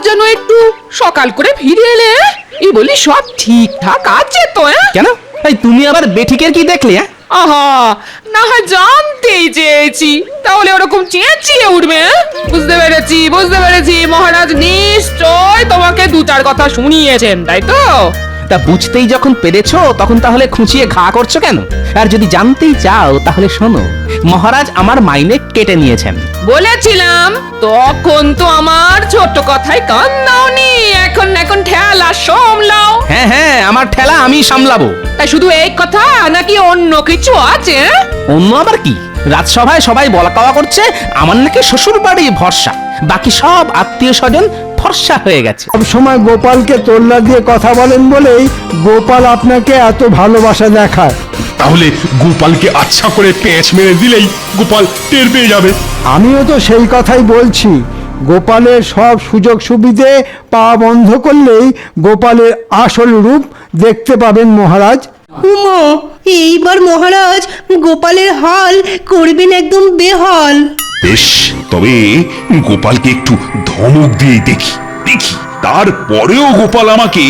যেন একটু সকাল করে ফিরে এলে, এই বলি সব ঠিকঠাক আছে তো? কেন? এই তুমি আবার বেঠিকের কি দেখলে? আহা, না হয় জানতেই চেয়েছি, তাহলে ওরকম চেঁচিয়ে উঠবে? বুঝতে পেরেছি, মহারাজ নিশ্চয় তোমাকে দু চার কথা শুনিয়েছেন, তাই তো? তা বুঝতেই যখন পেরেছো, তখন তাহলে খুঁচিয়ে ঘা করছো কেন? আর যদি জানতেই চাও তাহলে শোনো, মহারাজ আমার মাইনে কেটে নিয়েছেন। বলেছিলাম তখন তো আমার ছোট কথায় কান দাওনি। এখন ঠেলা সামলাও। হ্যাঁ, আমার ঠেলা আমি সামলাবো। তাই শুধু এই কথা নাকি অন্য কিছু আছে? অন্য আবার কি? রাজসভায় সবাই বলা কওয়া করছে আমার নাকি শ্বশুর বাড়ি ভরসা, বাকি সব আত্মীয় স্বজন ফর্সা হয়ে গেছে। সব সময় গোপালকে তোল্লা দিয়ে কথা বলেন বলেই গোপাল আপনাকে এত ভালোবাসা দেখায়। তাহলে গোপালকে আচ্ছা করে পেঁচ মেরে দিলেই গোপাল টের পেয়ে যাবে। আমিও তো সেই কথাই বলছি। গোপালের সব সুযোগ সুবিধে পা বন্ধ করলেই গোপালের আসল রূপ দেখতে পাবেন মহারাজ। উমা, এইবার মহারাজ গোপালের হাল করবেন একদম বেহাল। বেশ, তবে গোপালকে একটু ধমক দিয়ে দেখি তারপরেও গোপাল আমাকে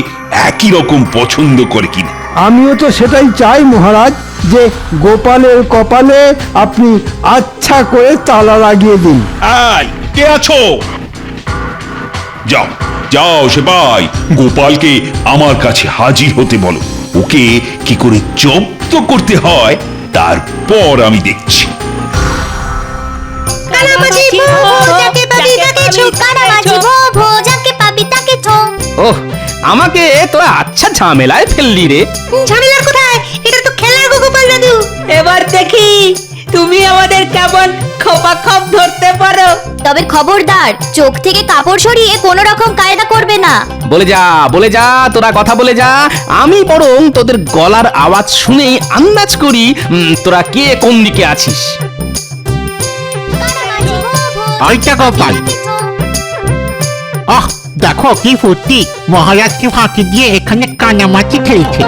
একই রকম পছন্দ করে কিনা। আমিও তো সেটাই চাই মহারাজ, যে গোপালের কপালে আপনি আচ্ছা করে তালা লাগিয়ে দিন। এই, কে আছো? যাও যাও সেপাই, গোপালকে আমার কাছে হাজির হতে বলো। ওকে কি করে জব্দ করতে হয় তারপর আমি দেখছি। ওহ, আমাকে তোরা আচ্ছা ঝামেলায় ফেললি রে। ঝামেলার কোথায়? এটা তো খেলার গো গোপাল দাদু। এবার দেখি তুমি আমাদের কেমন খোপাখপ ধরতে পারো। তবে খবরদার, চোখ থেকে কাপড় সরিয়ে কোনো রকম কায়দা করবে না। বলে যা তোরা কথা বলে যা। আমি বরং তোদের গলার আওয়াজ শুনেই আন্দাজ করি তোরা কে কোন দিকে আছিস। আইটা গোপাল, আহ দেখো কি ফুর্তি, মহারাজকে ফাঁকি দিয়ে এখানে কানামাছি খেলছে।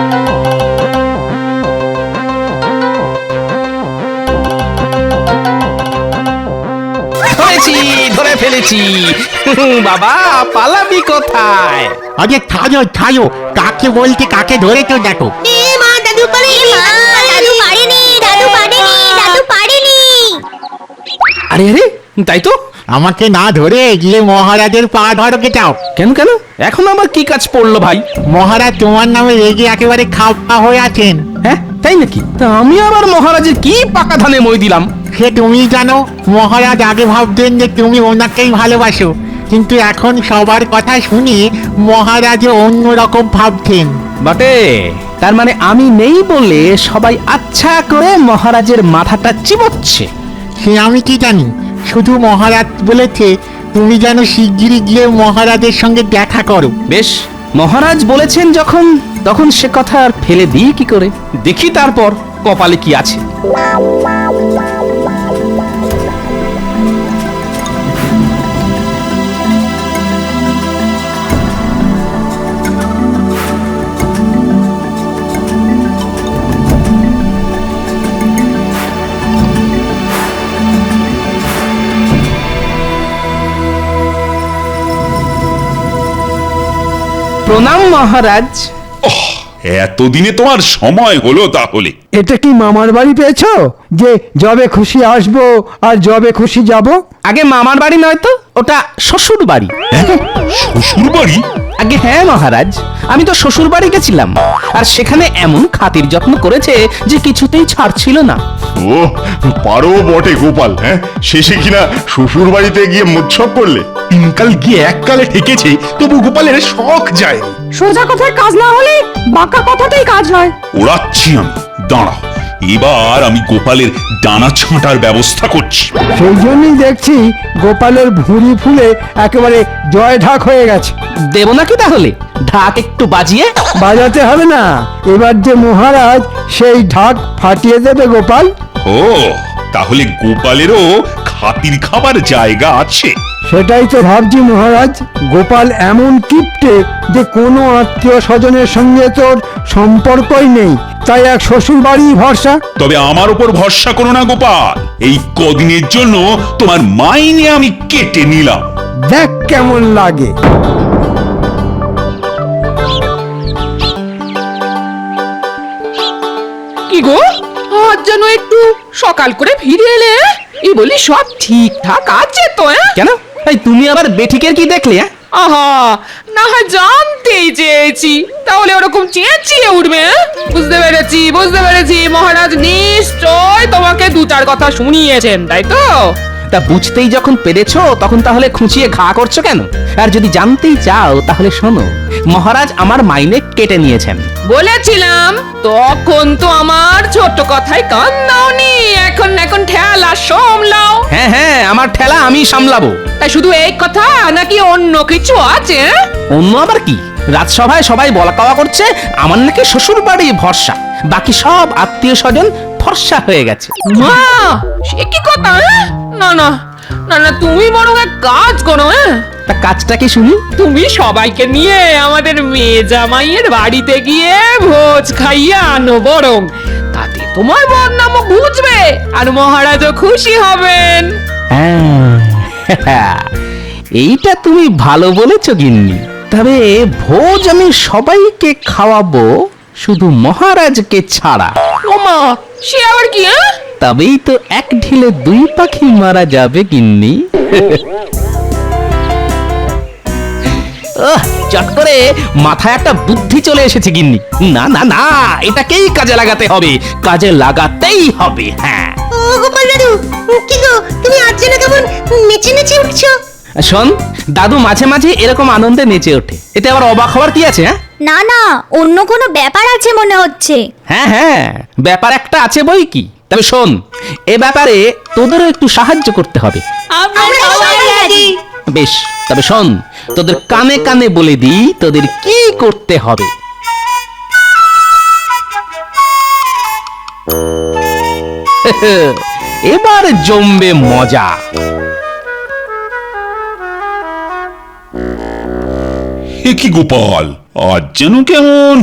ধরে ফেলেছি বাবা, পালাবি কোথায়? আরে ছাড়ো, কাকে বলতে কাকে ধরেছো দেখো। দাদু পারেনি। আরে তাই তো, আমাকে না ধরে গিয়ে মহারাজের পা ধরকে যাও। কেন এখন আবার কি কাজ পড়লো ভাই? মহারাজ তোমার নামে রেগে একেবারে খাওয়া হয়ে আছেন। হ্যাঁ তাই নাকি? তা আমি আবার মহারাজের কি পাকা ধানে মই দিলাম? সে তুমি জানো। মহারাজ আগে ভাবতেন যে তুমি ওনাকেই ভালোবাসো, কিন্তু এখন সবার কথা শুনে মহারাজও অন্যরকম ভাবছেন। বটে, তার মানে আমি নেই বলে সবাই আচ্ছা করে মহারাজের মাথাটা চিবোচ্ছে। সে আমি কি জানি, শুধু মহারাজ বলেছে তুমি যেন শিগগিরই গিয়ে মহারাজের সঙ্গে দেখা করো। বেশ, মহারাজ বলেছেন যখন, তখন সে কথা আর ফেলে দিই কি করে? দেখি তারপর কপালে কি আছে। প্রণাম মহারাজ। এতদিনে তোমার সময় হলো তাহলে? এটা কি মামার বাড়ি পেয়েছো যে যবে খুশি আসবো আর যবে খুশি যাব? আগে মামার বাড়ি নয় তো, ওটা শ্বশুর বাড়ি। শ্বশুর বাড়ি? আগে হ্যাঁ মহারাজ, আমি তো শ্বশুর বাড়ি গেছিলাম, আর সেখানে এমন খাতির যত্ন করেছে যে কিছুতেই ছাড়ছিল না। ও পারো বটে গোপাল, হ্যাঁ শেষে কিনা শ্বশুর বাড়িতে গিয়ে মোৎসব করলে। তিনকাল গিয়ে এককালে ঠেকেছে, তবু গোপালের শখ যায়। সোজা কথায় কাজ না হলে বাঁকা কথাতেই কাজ হয়। ওড়াচ্ছি আমি, দাঁড়াও, এবার আমি গোপালের ডানা ছাঁটার ব্যবস্থা করছি। সেই জন্যই দেখছি গোপালের ভুঁড়ি ফুলে একেবারে জয় ঢাক হয়ে গেছে। দেব নাকি তাহলে ঢাক একটু বাজিয়ে? বাজাতে হবে না, এবার যে মহারাজ সেই ঢাক ফাটিয়ে দেবে গোপাল। ও তাহলে গোপালেরও খাতির খাবার জায়গা আছে। সেটাই তো ভাবছি মহারাজ। গোপাল এমন কিপ্টে যে কোনো আত্মীয় স্বজনের সঙ্গে তোর সম্পর্কই নেই, তাই এক শ্বশুর বাড়ি ভরসা। তবে আমার উপর ভরসা করো না গোপাল, এই কদিনের জন্য তোমার মাইনে আমি কেটে নিলাম। দেখ কেমন লাগে। কি গো, আজ যেন একটু সকাল করে ফিরে এলে? এই বলি সব ঠিকঠাক আছে তো? কেন এই তুমি আবার বেঠিকের কি দেখলে? আহা, না হয় জানতেই চেয়েছি, তাহলে ওরকম চেঁচিয়ে উঠবে? বুঝতে পেরেছি বুঝতে পেরেছি, মহারাজ নিশ্চয় তোমাকে দু চার কথা শুনিয়েছেন, তাই তো? তা বুঝতেই যখন পেরেছো তখন তাহলে খুঁচিয়ে ঘা করছো কেন? আর যদি জানতেই চাও তাহলে শোনো, মহারাজ আমার মাইনে কেটে নিয়েছেন। বলেছিলাম তখন তো আমার ছোট্ট কথায় কান দাওনি। এখন এখন ঠেলা সামলাও। হ্যাঁ হ্যাঁ, আমার ঠেলা আমি সামলাবো। তাই শুধু এই কথা নাকি অন্য কিছু আছে? অন্য আবার কি? রাজসভায় সবাই বলা কওয়া করছে আমার নাকি শ্বশুর বাড়ি ভরসা, বাকি সব আত্মীয় স্বজন ফর্সা হয়ে গেছে। মা, সে কি কথা? না না না না, তুমি বরং এক কাজ করো। তা কাজটা কি শুনি? তুমি সবাইকে নিয়ে আমাদের মেয়ে জামাইয়ের বাড়িতে গিয়ে ভোজ খাইয়ে আনো বরং। তাতে তোমার বদনামও বুঝবে আর মহারাজও খুশি হবেন। হ্যাঁ, এইটা তুমি ভালো বলেছো গিন্নি। তবে ভোজ আমি সবাইকে খাওয়াবো, শুধু মহারাজকে ছাড়া। ওমা, সে আবার কি? তবেই তো এক ঢিলে দুই পাখি মারা যাবে গিন্নি। চট করে মাথায় একটা বুদ্ধি চলে এসেছে গিন্নি। না না না, এটাকেই কাজে লাগাতে হবে, কাজে লাগাতেই হবে। হ্যাঁ, ও গোপাল দাদু, কি গো তুমি আজ যেন কেমন নেচে নেচে উঠছো? শোন, দাদু মাঝে মাঝে এরকম আনন্দে নেচে ওঠে, এতে আবার অবাক হওয়ার কি আছে? হ্যাঁ না না, অন্য কোনো ব্যাপার আছে মনে হচ্ছে। হ্যাঁ হ্যাঁ, ব্যাপার একটা আছে বই কি। তবে শোন, এ ব্যাপারে তোদেরও একটু সাহায্য করতে হবে। আমরা সবাই রাজি। বেশ, তবে শোন, তোদের কানে কানে বলে দিই তোদের কি করতে হবে। এবার জমবে মজা। এ কি গোপাল, আজ যেন কেমন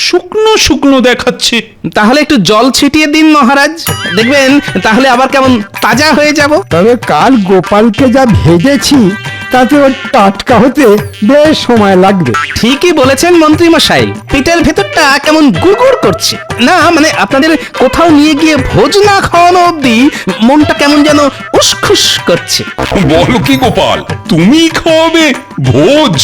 শুকনো শুকনো দেখাচ্ছে। তাহলে একটু জল ছিটিয়ে দিন মহারাজ, দেখবেন তাহলে আবার কেমন তাজা হয়ে যাব। তবে কাল গোপালকে যা ভেজেছি তাতে ওর টাটকা হতে বেশ সময় লাগবে। ঠিকই বলেছেন মন্ত্রী মশাই, পেটের ভেতরটা কেমন গুড়গুড় করছে। না মানে আপনাদের কোথাও নিয়ে গিয়ে ভোজ না খাওয়ানো অবধি মনটা কেমন যেন উসখুস করছে। বলো কি গোপাল, তুমি খাওয়াবে ভোজ?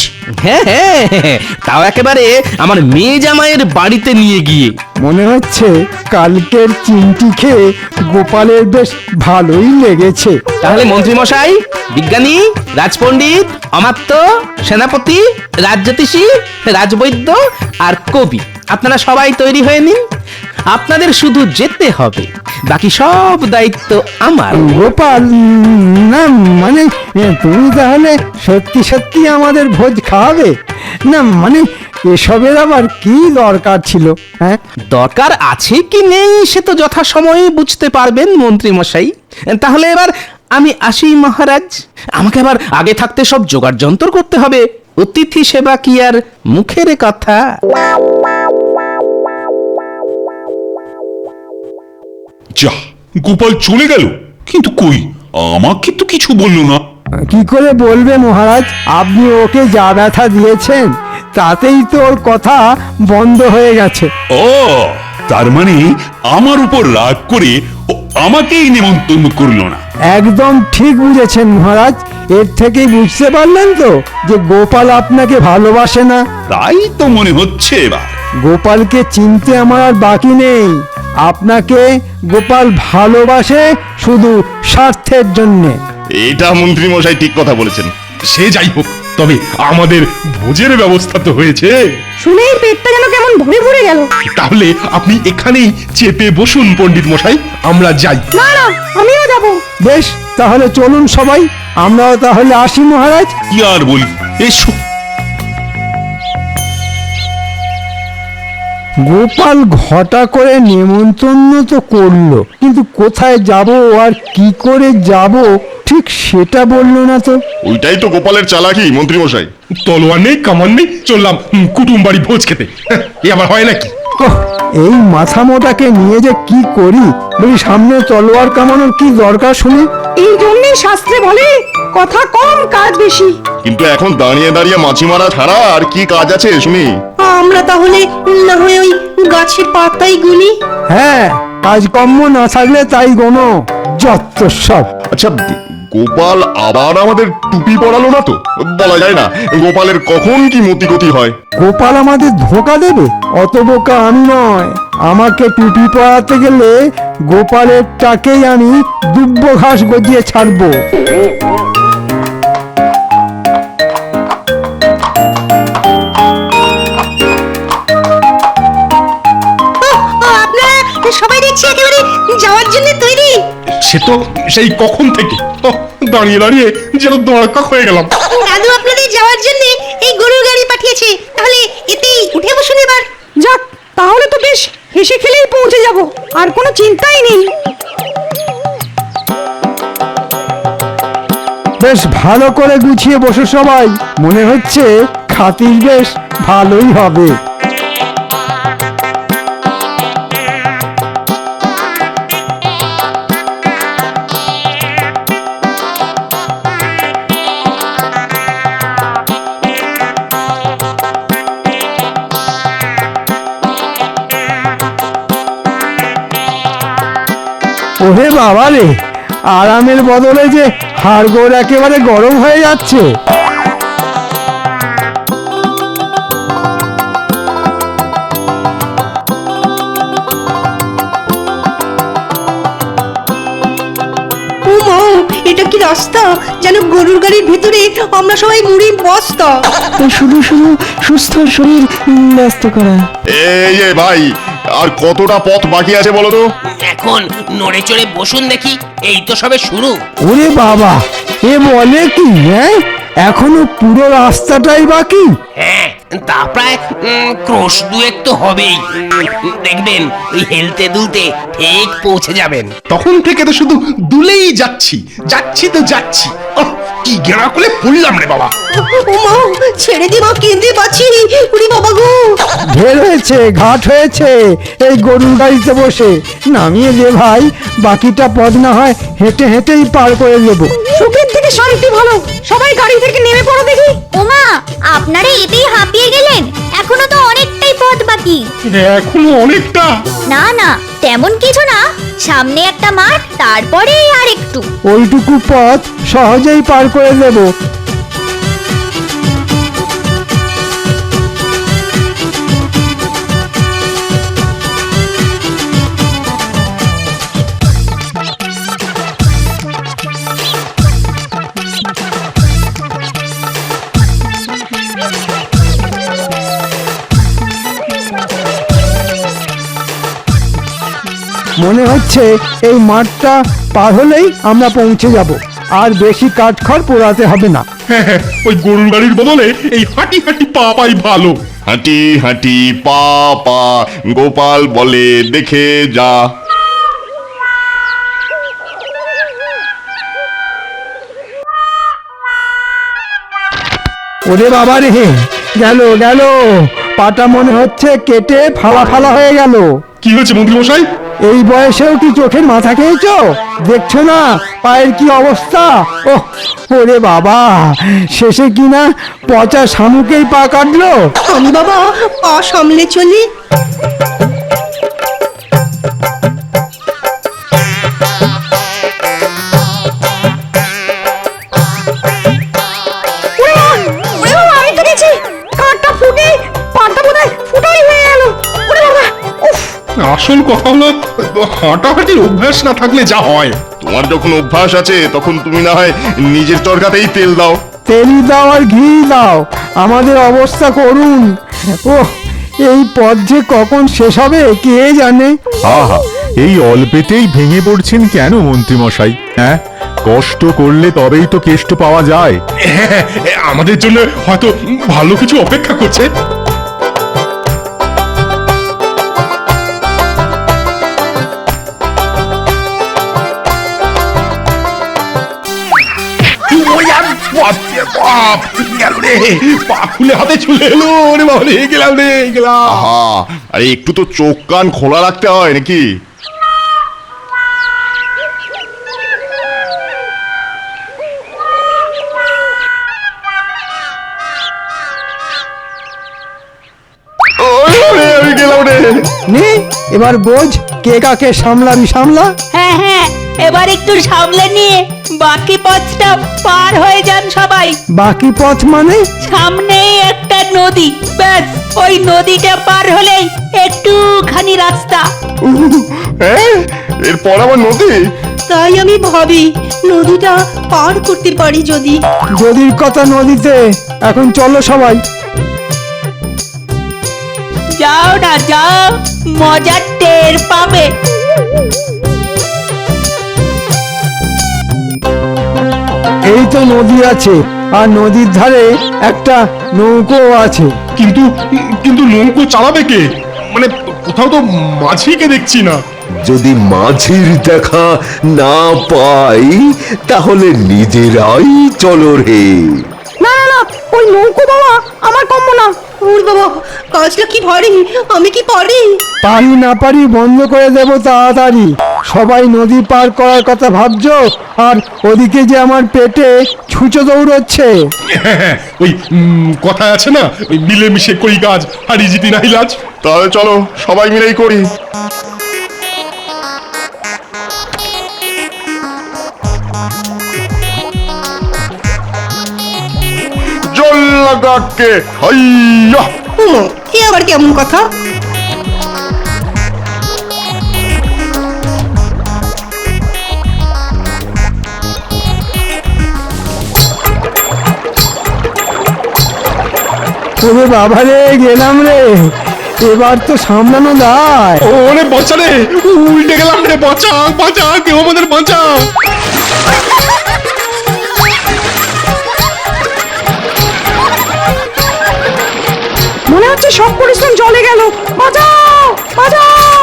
হ্যাঁ হ্যাঁ, তাও একেবারে আমার মেয়ে জামাইয়ের বাড়িতে নিয়ে গিয়ে। মনে হচ্ছে কালকের চিমটি খেয়ে গোপালের বেশ ভালোই লেগেছে। তাহলে মন্ত্রী মশাই, বিজ্ঞানী, রাজপণ্ডিত, অমাত্য, সেনাপতি, রাজজ্যোতিষী, রাজবৈদ্য আর কবি, আপনারা সবাই তৈরি হয়ে নিন। আপনাদের শুধু যেতে হবে, বাকি সব দায়িত্ব আমার। গোপাল, না মানে তুমি তাহলে সত্যি সত্যি আমাদের ভোজ খাওয়াবে? না মানে এসবের আবার কি দরকার ছিল? হ্যাঁ, দরকার আছে কি নেই সে তো যথাসময়ে বুঝতে পারবেন মন্ত্রী মশাই। তাহলে এবার আমি আসি মহারাজ, আমাকে আবার আগে থাকতে সব জোগাড় যন্ত্র করতে হবে। অতিথি সেবা কি আর মুখের কথা? যা, গোপাল চলে গেল, কিন্তু কই আমাকে তো কিছু বললো না। কি করে বলবে মহারাজ? আপনি ওকে যা ব্যথা দিয়েছেন তাতেই তো ওর কথা বন্ধ হয়ে গেছে। ও, তার মানে আমার উপর রাগ করে ও আমাকেই নিমন্ত্রণ করলো না। একদম ঠিক বুঝেছেন মহারাজ। এর থেকেই বুঝতে পারলেন তো যে গোপাল আপনাকে ভালোবাসে না। তাই তো মনে হচ্ছে এবার। গোপালকে চিনতে আমার আর বাকি নেই। আপনাকে গোপাল ভালোবাসে শুধু স্বার্থের জন্যে। এটা মন্ত্রী মশাই ঠিক কথা বলেছেন। সে যাই হোক, তবে আমাদের ভোজের ব্যবস্থা তো হয়েছে। শুনেই পেটটা যেন কেমন ভরে ভরে গেল। তাহলে আপনি এখানেই চেপে বসুন পণ্ডিত মশাই, আমরা যাই। না না, আমিও যাব। বেশ, তাহলে চলুন সবাই, আমরাও তাহলে আসি মহারাজ। কি আর বলি, এসো। গোপাল ঘটা করে নেমন্তন্ন তো করলো, কিন্তু কোথায় যাব আর কি করে যাব ঠিক সেটা বললো না তো। ওইটাই তো গোপালের চালাকি মন্ত্রী মশাই। তলোয়ার নেই, কামান নেই, চললাম কুটুম বাড়ি ভোজ খেতে। এ আবার হয় নাকি? ওহ, এই মাথা মোটাকে নিয়ে যে কি করি, বলি সামনে তলোয়ার কামানোর কি দরকার শুনি? এই জন্যই শাস্ত্রে বলে কথা কম কাজ বেশি। কিন্তু এখন দাঁড়িয়ে দাঁড়িয়ে মাছি মারা ছাড়া আর কি কাজ আছে শুনি? আমরা তাহলে না হয় ওই গাছের পাতাই গুলি। হ্যাঁ, কাজকর্ম না থাকলে তাই গোনো, যত সব। আচ্ছা, গোপাল আবার আমাদের টুপি পরালো না তো? বলা যায় না গোপালের কখন কি মতিগতি হয়। গোপাল আমাদের ধোকা দেবে? অত বোকা আমি নয়। আমাকে টুপি পরাতে গেলে গোপালের টাকেই আমি দুব্ব ঘাস গজিয়ে ছাড়বো। আপনারা সবাই দেখছি একেবারে যাওয়ার জন্য তৈরি। সে তো সেই কখন থেকে দাঁড়িয়ে দাঁড়িয়ে যেন দরকার হয়ে গেলাম। দাদু আপনাদের যাওয়ার জন্য এই গরুর গাড়ি পাঠিয়েছে, তাহলে এতেই উঠে বসুন এবার। যাক, তাহলে তো বেশ হেসে খেলেই পৌঁছে যাব, আর কোনো চিন্তাই নেই। বেশ ভালো করে গুছিয়ে বসো সবাই, মনে হচ্ছে খাতির বেশ ভালোই হবে। ওরে বাবা রে, আরামের বদলে যে হাড়গোড় একেবারে গরম হয়ে যাচ্ছে। ও মা, এটা কি রাস্তা? যেন গরুর গাড়ির ভেতরে আমরা সবাই মুড়ির বস্তা। শুধু শুধু সুস্থ শরীর ব্যস্ত করা। এই যে ভাই, আর কতটা পথ বাকি আছে বলো তো? এখন নড়ে চড়ে বসুন দেখি, এই তো সবে শুরু। ওরে বাবা, এ বলে কি? হ্যাঁ, এখনো পুরো রাস্তাটাই বাকি। হ্যাঁ, তা প্রায় ক্রোশ দুয়েক তো হবেই। দেখবেন এই হেলতে দুলতে ঠিক পৌঁছে যাবেন। তখন থেকে তো শুধু দুলেই যাচ্ছি যাচ্ছি তো যাচ্ছি। কি গেরা করে পড়লাম রে বাবা। ও মা, ছেড়ে দি মা, কেঁদে পাচ্ছি। উনি বাবা গো। ঢের হয়েছে, ঘাট হয়েছে এই গরুর গাড়িতে বসে। নামিয়ে দে ভাই, বাকিটা পথ না হয় হেঁটে হেঁটেই পার করে দেবো। সুখের থেকে শান্তি ভালো, সবাই গাড়ি থেকে নেমে পড়ো দেখি। ওমা, আপনারা এতেই হাঁপিয়ে গেলেন? এখনো তো অনেকটাই পথ বাকি। এখনো অনেকটা? না না, তেমন কিছু না, সামনে একটা মাঠ, তারপরেই আর একটু। ওইটুকু পথ সহজেই পার করে দেবো। মনে হচ্ছে এই মাঠটা পার হলেই আমরা পৌঁছে যাব, আর বেশি কাঠখড় পোড়াতে হবে না। ওই গরুর গাড়ির বদলে এই হাঁটি হাঁটি পা পাই ভালো। হাঁটি হাঁটি পা পা, গোপাল বলে দেখে যা। ওরে বাবা রে, গেল গেল, পাটা মনে হচ্ছে কেটে ফালা ফালা হয়ে গেল। কি হয়েছে মন্ত্রী মশাই? এই বয়সেও কি চোখের মাথা খেয়েছো? দেখছো না পায়ের কি অবস্থা? ওহ, ওরে বাবা, শেষে কিনা পচা শামুকেই পা কাটলো। আমি বাবা পা সামলে চলি। ওরে বাবা, আমি তো দেখছি কাঠটা ফুটে পাটা বোধহয় ফুটাই হয়ে গেল। ওরে বাবা, উফ। আসল কথা হলো হাঁটাহাঁটির অভ্যাস না থাকলে যা হয়। তোমার যখন অভ্যাস আছে তখন তুমি না হয় নিজের চরকাতেই তেল দাও। তেল দাও আর ঘি দাও, আমাদের অবস্থা করুন। ওহ, এই পথ যে কখন শেষ হবে কে জানে। আহা, এই অল্পেতেই ভেঙে পড়ছেন কেন মন্ত্রী মশাই? হ্যাঁ, কষ্ট করলে তবেই তো কেষ্ট পাওয়া যায়। আমাদের জন্য হয়তো ভালো কিছু অপেক্ষা করছে। গেল রে, পা খুলে হাতে চলে এলো রে বাবা রে, গেলাম রে, গেলাম। আরে একটু তো চোখ কান খোলা রাখতে হয় নাকি? নে এবার বোঝ কে কাকে সামলাবি সামলা। হ্যাঁ হ্যাঁ, এবার একটু সামলে নিয়ে বাকি পথটা পার হয়ে যান সবাই। বাকি পথ মানে? সামনেই একটা নদী, ব্যাস ওই নদীটা পার হলেই একটুখানি রাস্তা। হ্যাঁ, এরপর আবার নদী? তাই আমি ভাবি নদীটা পার করতে পারি যদি। নদীর কথা নদীতে, এখন চলো সবাই। যাও না যাও, মজার টের পাবে। এই তো নদী আছে, আর নদীর ধারে একটা নৌকো আছে। কিন্তু কিন্তু নৌকো চালাবে কে? মানে কোথাও তো মাঝিকে দেখছি না। যদি মাঝির দেখা না পাই তাহলে নিজেরাই চলো রে। না না না, ওই নৌকো বাবা আমার কম্য না। ওর বাবা, কাজটা কি ভারী, আমি কি পারি? পারি না পারি বন্ধ করে দেবো তাড়াতাড়ি। সবাই নদী পার করার কথা ভাবছো, আর ওদিকে যে আমার পেটে ছুঁচো দৌড়চ্ছে। ওই কথায় আছে না, ওই মিলেমিশে করি কাজ, হারি জিতি নাই লাজ। তাহলে চলো সবাই মিলেই করি। জল লাগাকে হাইয়া। এ আবার কেমন কথা? ওরে বাবা রে, গেলাম রে, এবার তো সামলানো যায়। ওরে বাঁচা রে, উল্টে গেলাম রে, বাঁচা বাঁচা, কেউ আমাদের বাঁচা। মনে হচ্ছে সব পরিশ্রম জলে গেল। বাঁচাও বাঁচাও।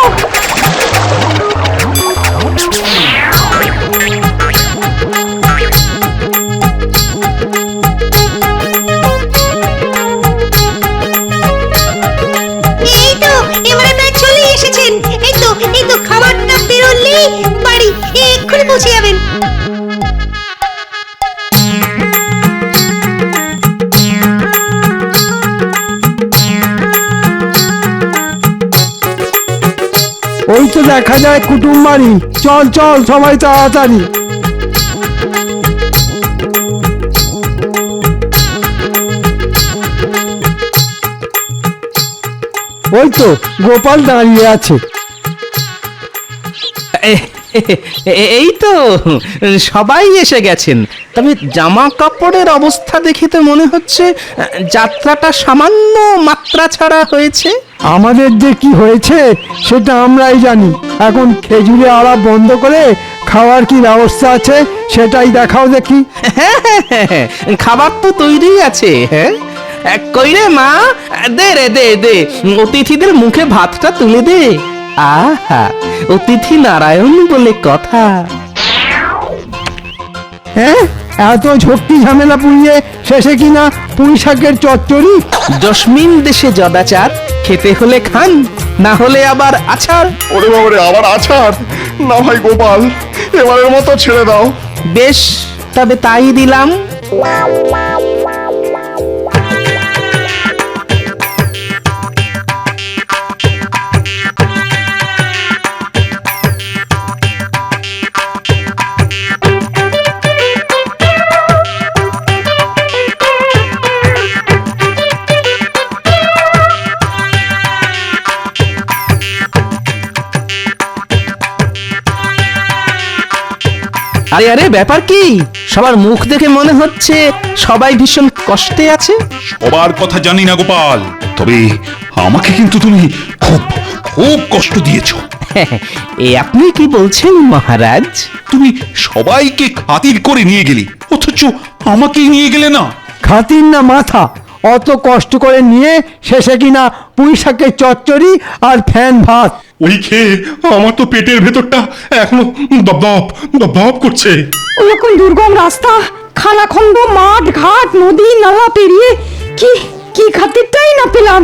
এই তো এবারে প্রায় চলে এসেছেন। এই তো খাবারটা বেরোলেই বাড়ি, এক্ষুনি পৌঁছে যাবেন। ওই তো দেখা যায় কুটুম বাড়ি। চল চল সবাই তাড়াতাড়ি। ওই তো গোপাল দাঁড়িয়ে আছে। এই তো সবাই এসে গেছেন। তবে জামা কাপড়ের অবস্থা দেখে তো মনে হচ্ছে যাত্রাটা সামান্য মাত্রা ছাড়া হয়েছে। আমাদের যে কি হয়েছে সেটা আমরাই জানি। এখন খেজুরে আড়া বন্ধ করে খাওয়ার কি ব্যবস্থা আছে সেটাই দেখাও দেখি। হ্যাঁ হ্যাঁ হ্যাঁ হ্যাঁ, খাবার তো তৈরি আছে। হ্যাঁ কই রে মা, দে রে দে দে, অতিথিদের মুখে ভাতটা তুলে দে। আহা, অতিথি নারায়ণ বলে কথা। হ্যাঁ, এত ঝক্কি ঝামেলা পুড়িয়ে শেষে কিনা পুঁই শাকের চচ্চড়ি। জসমিন দেশে জদাচার, খেতে হলে খান, না হলে আবার আছাড়। ওরে বাবারে, আবার আছাড়? না ভাই গোপাল, এবারের মতো ছেড়ে দাও। বেশ, তবে তাই দিলাম। আরে আরে, ব্যাপার কি? সবার মুখ দেখে মনে হচ্ছে সবাই ভীষণ কষ্টে আছে। সবার কথা জানি না গোপাল, তবে আমাকে কিন্তু তুমি খুব খুব কষ্ট দিয়েছো। এ আপনি কি বলছেন মহারাজ? তুমি সবাইকে খাতির করে নিয়ে গেলে, অথচ আমাকেই নিয়ে গেলে না। খাতির না মাথা, অত কষ্ট করে নিয়ে শেষে কিনা পুঁই শাকের চচ্চড়ি আর ফ্যান ভাত। ওই খেয়ে আমার তো পেটের ভেতরটা এখনো দপদপ দপদপ করছে। ওরকম দুর্গম রাস্তা, খানাখন্দ, মাঠ ঘাট, নদী নালা পেরিয়ে কি কি খাতিরটাই না পেলাম।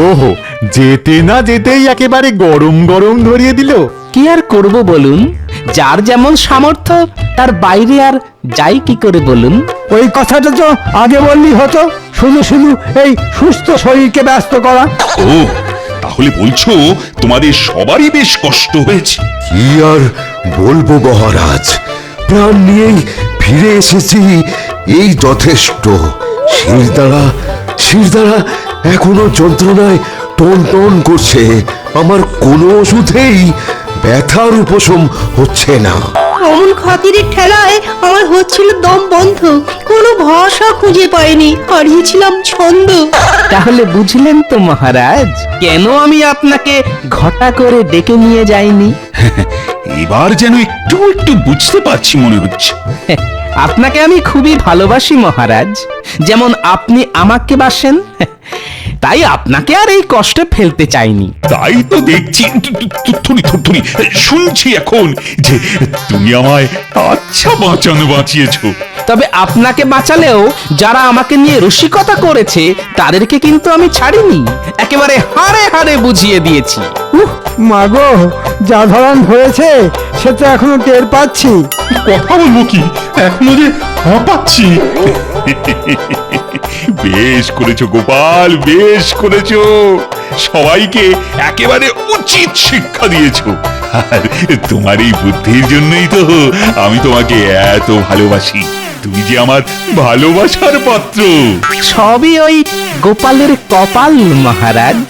ওহো, যেতে না যেতেই একেবারে গরম গরম ধরিয়ে দিল। কি আর করব বলুন, যার যেমন সামর্থ্য তার বাইরে আর যাই কি করে বলুন। ওই কথাটা তো আগে বললি হতো, শুধু শুধু এই সুস্থ শরীরকে ব্যস্ত করা। ও, তাহলে বলছো তোমাদের সবারই বেশ কষ্ট হয়েছে? কি আর বলবো মহারাজ, প্রাণ নিয়েই ফিরে এসেছি, এই যথেষ্ট। শিরদাঁড়া এখনো যন্ত্রণায় টন টন করছে। আমার কোনো ওষুধেই ব্যথার উপশম হচ্ছে না। অমন খাতিরের ঠেলায় আমার হচ্ছিল দম বন্ধ, কোনো ভাষা খুঁজে পাইনি, হারিয়েছিলাম ছন্দ। তাহলে বুঝলেন তো মহারাজ, কেন আমি আপনাকে ঘটা করে ডেকে নিয়ে যাইনি? এবার যেন একটু একটু বুঝতে পারছি মনে হচ্ছে। আপনাকে আমি খুবই ভালোবাসি মহারাজ, যেমন আপনি আমাকে বাসেন। তাই আপনাকে আর এই কষ্টে ফেলতে চাইনি। তাই তো দেখছি, থুরি শুনছি এখন যে তুমি আমায় আচ্ছা বাঁচিয়েছো। তবে আপনাকে বাঁচালেও যারা আমাকে নিয়ে রসিকতা করেছে তাদেরকে কিন্তু আমি ছাড়িনি, একেবারে হাড়ে হাড়ে বুঝিয়ে দিয়েছি। মাগো, যা ধরন হয়েছে সে তো এখনো টের পাচ্ছি। কথা বলবো কি, এখনো যে হাঁপাচ্ছি। বেশ করেছো গোপাল, বেশ করেছো। সবাইকে একেবারে উচিত শিক্ষা দিয়েছো। আর তোমার এই বুদ্ধির জন্যই তো আমি তোমাকে এত ভালোবাসি। তুমি যে আমার ভালোবাসার পাত্র। সবই ওই গোপালের কপাল মহারাজ।